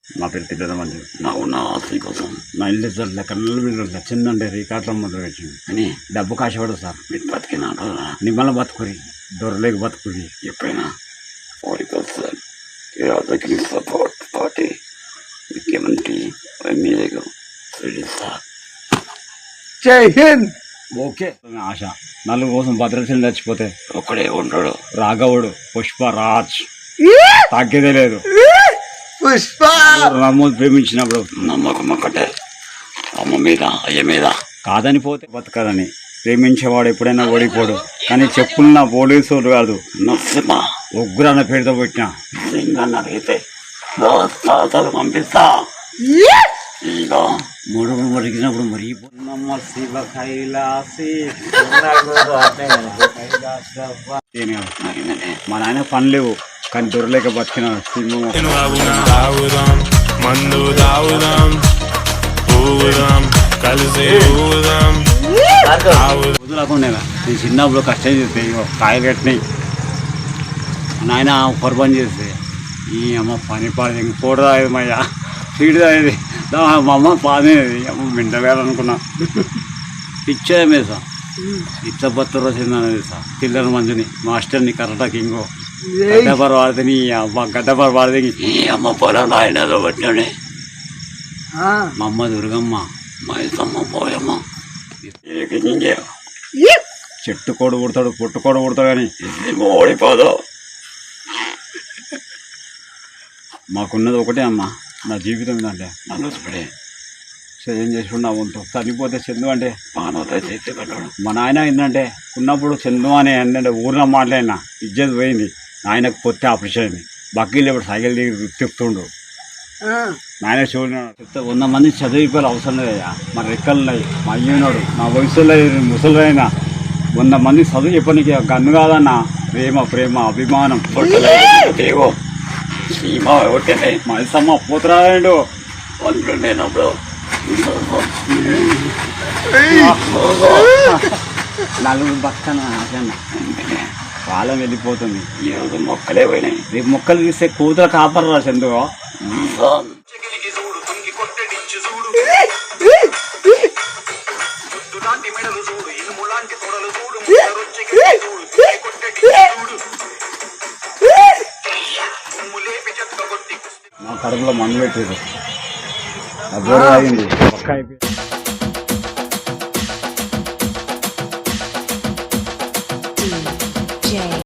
మా పేరు తిట్టద మంది నా ఆస్తి కోసం నా ఇల్లు సార్ కళ్ళు బిల్లు చిన్నండి రికార్డులో మొదలు పెట్టింది అని డబ్బు కాశపడదు సార్ మీరు బతికినాడు నిమ్మల బతుకురి దొరలేక బతుకురి ఎప్పుడైనా 40% రాజకీయ సపోర్ట్ పార్టీ ముఖ్యమంత్రి ఎమ్మెల్యేగా సార్ జై హింద్. ఓకే ఆశ నలుగు కోసం భద్రచంద్ర చచ్చిపోతే ఒక్కడే ఉంటాడు రాఘవుడు పుష్పరాజ్ తగ్గేదే లేదు పుష్ప రామోజు ప్రేమించినప్పుడు నమ్మకం ఒక్కటే అమ్మ మీద అయ్య మీద కాదని పోతే బతకదని ప్రేమించేవాడు ఎప్పుడైనా ఓడిపోడు కానీ చెప్పులున్న పోలీసుడు కాదు నరసింహ ఉగ్రాన పేరుతో పెట్టిన సింగన్న అయితే తాతలు పంపిస్తా ఇక ముడుగు మురిగినప్పుడు మురిగిపోతున్నమ్మ శివ కైలాసి మా నాయన పని లేవు కానీ దొరలేక బతికిన సింహం తాగుదాం మందు తాగుదాం ఊగుదాం కలిసి ఊగుదాం వదులకుండా నేను చిన్నప్పుడు కష్టం చేస్తే కాయలు కట్టినాయి నాయన పొర పని చేస్తే ఈ అమ్మ పని పాడేది ఇంక కూడ తాగేది మయ్యా స్వీట్ తాగేది మా అమ్మ పాదేది అమ్మ మింటవేయాలనుకున్నా పిచ్చేదే మీద సార్ ఇచ్చబత్తరు వచ్చిందనేది సార్ పిల్లల మంచిని మాస్టర్ని కరెక్ట్గా ఇంకో గడ్డపర వాడితే అమ్మ గడ్డపర వాడితే ఈ అమ్మ పొలం ఆయనలో పట్టినాడే మా అమ్మ దుర్గమ్మ మా ఇద్దమ్మ పోయమ్మ చెట్టు కోడు కొడతాడు పొట్టు కోడు కొడతాడు కానీ ఓడిపోదు మాకున్నది ఒకటే అమ్మ నా జీవితం ఏంటంటే మనసుపడే ఏం చేసుకున్నా వంతు చనిపోతే చందు అంటే మానవత చేతి కట్టాడు మా నాయన ఏంటంటే ఉన్నప్పుడు చందు అని ఏంటంటే ఊరిలో మాట్లాడినా ఇజ్జత్ పోయింది నాయనకు పొత్తే ఆపరేషన్ అయింది బక్కీలు ఇప్పుడు సైకిల్ దిగి తిప్పుతుండు నాయన చూడన్నాడు చెప్తే 100 మంది చదివిపోయి అవసరం లేదయ్యా మన రెక్కలు ఉన్నాయి మా అయ్యనాడు నా వయసులో ముసలైనా 100 మంది చదువు చెప్పనికి గన్ను కాదన్న ప్రేమ అభిమానం దేవో సీమ ఒకటే మా ఇసమ్మ పోతురాడు అనుకుంటేనప్పుడు నలుగురు పక్కన కాలం వెళ్ళిపోతుంది ఈరోజు మొక్కలే పోయినాయి రేపు మొక్కలు తీస్తే కూతురు కాపర్రా చందు మా కడుపులో మందు పెట్టారు అబ్బోడు తాగింది పక్క అయిపోయింది.